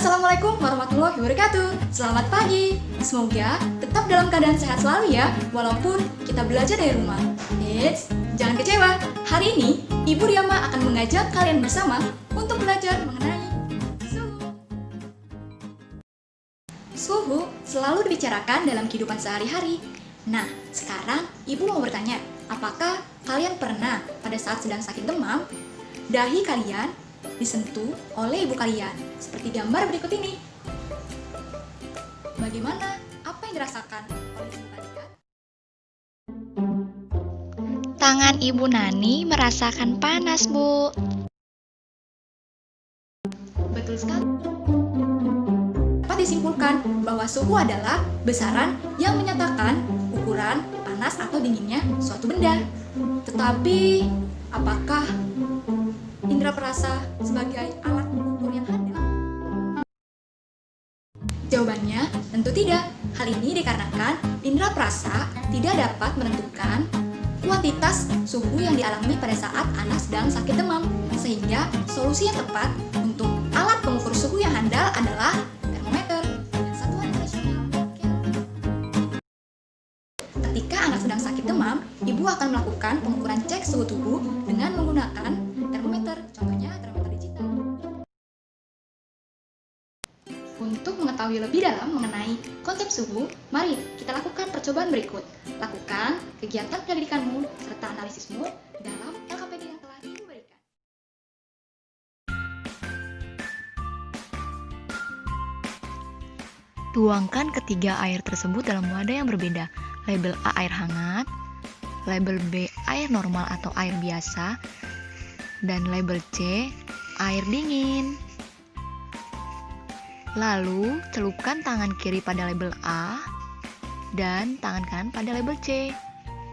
Assalamualaikum warahmatullahi wabarakatuh. Selamat pagi. Semoga tetap dalam keadaan sehat selalu ya, walaupun kita belajar dari rumah. Eits, jangan kecewa. Hari ini, Ibu Riyama akan mengajak kalian bersama untuk belajar mengenai suhu. Suhu selalu dibicarakan dalam kehidupan sehari-hari. Nah, sekarang Ibu mau bertanya, apakah kalian pernah pada saat sedang sakit demam, dahi kalian disentuh oleh ibu kalian, seperti gambar berikut ini. Bagaimana? Apa yang dirasakan oleh ibu kalian? Tangan Ibu Nani merasakan panas, Bu. Betul sekali. Dapat disimpulkan bahwa suhu adalah besaran yang menyatakan ukuran panas atau dinginnya suatu benda. Tetapi, apakah indera perasa sebagai alat ukur yang handal? Jawabannya tentu tidak. Hal ini dikarenakan indera perasa tidak dapat menentukan kuantitas suhu yang dialami pada saat anak sedang sakit demam, sehingga solusi yang tepat untuk alat pengukur suhu yang handal adalah termometer dengan satuan internasional Kelvin. Ketika anak sedang sakit demam, ibu akan melakukan pengukuran cek suhu tubuh dengan menggunakan termometer, contohnya termometer digital. Untuk mengetahui lebih dalam mengenai konsep suhu, mari kita lakukan percobaan berikut. Lakukan kegiatan penyelidikanmu serta analisismu dalam LKPD yang telah Ibu berikan. Tuangkan ketiga air tersebut dalam wadah yang berbeda. Label A air hangat, label B air normal atau air biasa, dan label C air dingin. Lalu, celupkan tangan kiri pada label A dan tangan kanan pada label C.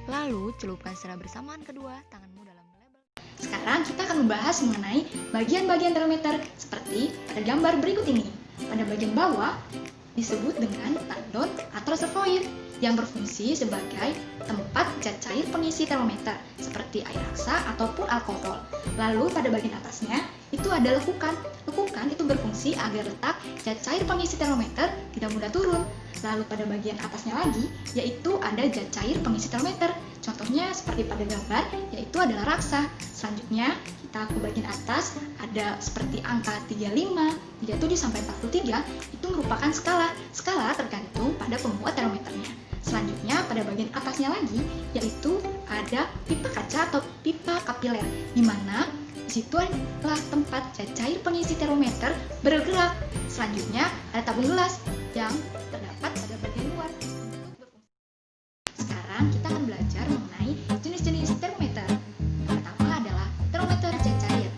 Lalu, celupkan secara bersamaan kedua tanganmu dalam label. Sekarang kita akan membahas mengenai bagian-bagian termometer seperti pada gambar berikut ini. Pada bagian bawah disebut dengan tandon atau reservoir yang berfungsi sebagai tempat zat cair pengisi termometer seperti air raksa ataupun alkohol. Lalu pada bagian atasnya itu ada lekukan. Lekukan itu berfungsi agar letak zat cair pengisi termometer tidak mudah turun. Lalu pada bagian atasnya lagi yaitu ada zat cair pengisi termometer. Contohnya seperti pada gambar yaitu adalah raksa. Selanjutnya kita ke bagian atas ada seperti angka 35, 37 sampai 43 itu merupakan skala. Skala tergantung pada pembuat termometernya. Selanjutnya pada bagian atasnya lagi yaitu ada pipa kaca atau pipa kapiler, di mana disitu adalah tempat zat cair pengisi termometer bergerak. Selanjutnya ada tabung gelas yang terdapat pada bagian luar. Sekarang kita akan belajar mengenai jenis-jenis termometer. Pertama adalah termometer zat cair.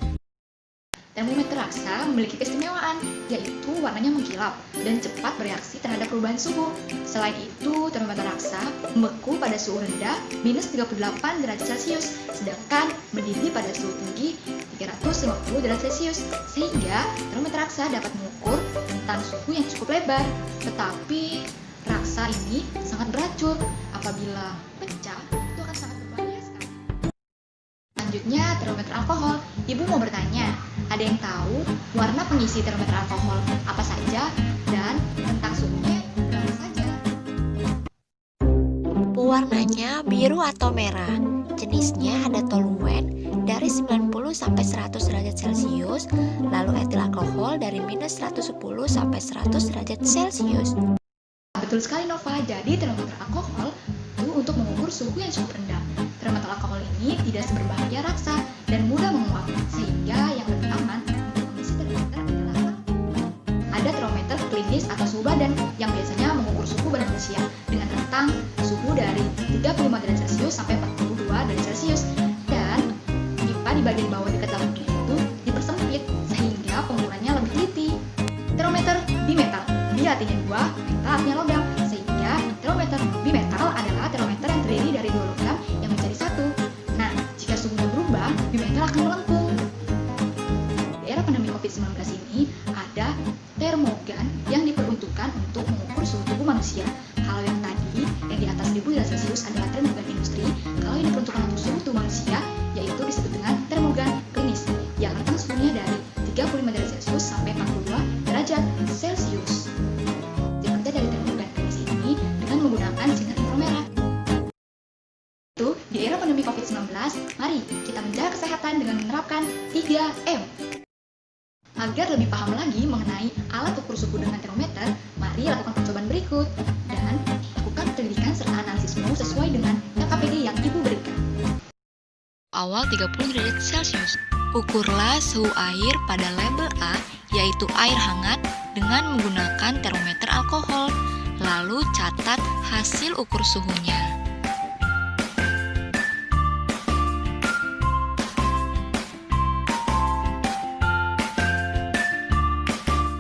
Termometer raksa memiliki keistimewaan, yaitu warnanya mengkilap dan cepat bereaksi terhadap perubahan suhu. Selain itu, termometer raksa membeku pada suhu rendah minus 38 derajat Celcius, sedangkan mendidih pada suhu tinggi 350 derajat Celcius, sehingga termometer raksa dapat mengukur rentang suhu yang cukup lebar. Tetapi, raksa ini sangat beracun. Apabila pecah, itu akan sangat berbahaya sekali. Selanjutnya, termometer alkohol. Ibu mau bertanya, ada yang tahu warna pengisi termometer alkohol apa saja dan rentang suhunya berapa saja? Warnanya biru atau merah. Jenisnya ada toluen dari 90 sampai 100 derajat Celcius, lalu etil alkohol dari minus 110 sampai 100 derajat Celcius. Betul sekali Nova, jadi termometer alkohol itu untuk mengukur suhu yang cukup rendah. Termometer alkohol ini tidak seberbahaya raksa dan mudah menguap, sehingga yang lebih aman untuk mengisi termometer adalah ada termometer klinis atau suhu badan yang biasanya mengukur suhu badan manusia dengan rentang suhu dari 35 derajat Celcius sampai 42 derajat Celcius, dan pipa di bagian bawah dekat lambungnya itu dipersempit sehingga pengukurannya lebih teliti. Termometer bimetal, dia artinya dua, metal artinya logam, sehingga termometer bimetal adalah termometer yang terdiri dari dua logam yang menjadi satu. Nah, jika suhunya berubah, bimetal akan melengkung. Di era pandemi COVID-19 ini, ada termogan yang diperuntukkan untuk mengukur suhu tubuh manusia. Kalau yang tadi, yang di atas 1000 derajat Celcius adalah termogan industri. Kalau yang diperuntukkan untuk suhu tubuh manusia, yaitu disebut dengan termogan klinis, yang rentang suhunya dari 35 derajat Celcius sampai 42 derajat 3M. Agar lebih paham lagi mengenai alat ukur suhu dengan termometer, mari lakukan percobaan berikut dan lakukan penyelidikan serta analisismu sesuai dengan KPD yang Ibu berikan. Awal 30 derajat Celcius. Ukurlah suhu air pada label A, yaitu air hangat, dengan menggunakan termometer alkohol. Lalu catat hasil ukur suhunya.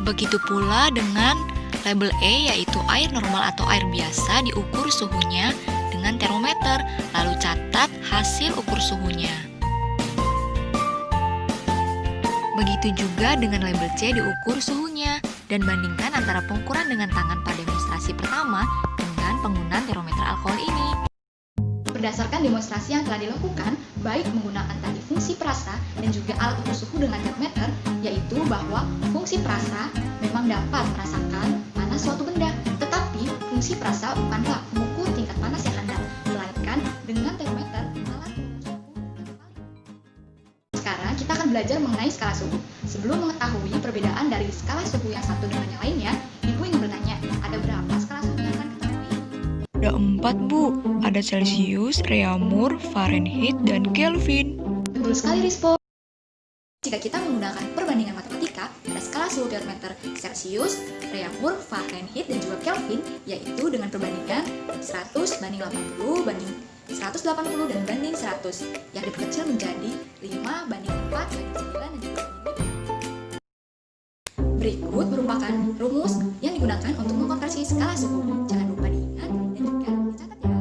Begitu pula dengan label E, yaitu air normal atau air biasa, diukur suhunya dengan termometer, lalu catat hasil ukur suhunya. Begitu juga dengan label C, diukur suhunya, dan bandingkan antara pengukuran dengan tangan pada demonstrasi pertama dengan penggunaan termometer alkohol ini. Berdasarkan demonstrasi yang telah dilakukan, baik menggunakan tadi fungsi perasa dan juga alat ukur suhu dengan termometer, yaitu bahwa fungsi perasa memang dapat merasakan panas suatu benda, tetapi fungsi perasa bukanlah mengukur tingkat panas yang ada, melainkan dengan termometer alat ukur suhu yang paling. Sekarang kita akan belajar mengenai skala suhu. Sebelum mengetahui perbedaan dari skala suhu yang satu dengan yang lainnya, Ibu ingin bertanya, ada berapa skala suhu yang akan ketahui? Ada 4, Bu. Ada Celcius, Reaumur, Fahrenheit, dan Kelvin. Betul sekali, Rispo. Jika kita menggunakan perbandingan matematika pada skala suhu termometer Celcius, Reaumur, Fahrenheit, dan juga Kelvin, yaitu dengan perbandingan 100 banding 80 banding 180 dan banding 100, yang diperkecil menjadi 5 banding 4 banding 9 dan juga banding 5. Berikut merupakan rumus yang digunakan untuk mengkonversi skala suhu. Jangan lupa diingat dan juga dicatat ya.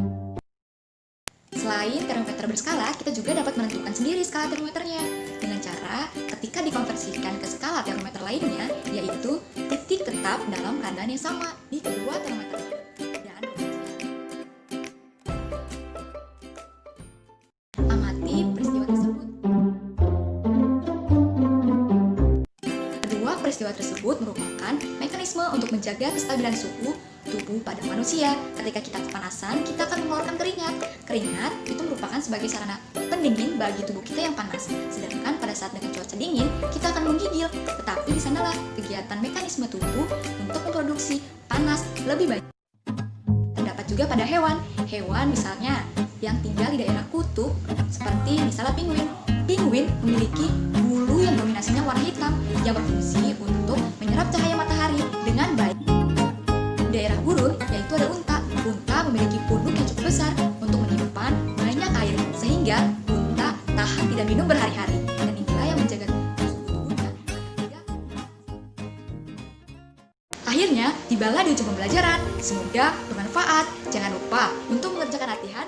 Selain termometer berskala, kita juga dapat menentukan sendiri skala termometernya dengan cara ketika dikonversikan ke skala termometer lainnya, yaitu titik tetap dalam keadaan yang sama di kedua termometer. Dan amati peristiwa tersebut. Kedua peristiwa tersebut merupakan mekanisme untuk menjaga kestabilan suhu tubuh pada manusia. Ketika kita kepanasan, kita akan mengeluarkan keringat. Keringat itu merupakan sebagai sarana pendingin bagi tubuh kita yang panas. Sedangkan pada saat dengan cuaca dingin, kita akan menggigil. Tetapi di sanalah kegiatan mekanisme tubuh untuk memproduksi panas lebih banyak. Terdapat juga pada hewan. Hewan misalnya yang tinggal di daerah kutub, seperti misalnya penguin. Penguin memiliki bulu yang dominasinya warna hitam yang berfungsi untuk menyerap cahaya matahari dengan baik. Di daerah gurun, yaitu ada unta. Unta memiliki punuk yang cukup besar untuk menyimpan banyak air, sehingga unta tahan tidak minum berhari-hari. Dan inilah yang menjaga suhu tubuhnya agar tidak. Akhirnya, tibalah di ujung pembelajaran. Semoga bermanfaat. Jangan lupa untuk mengerjakan latihan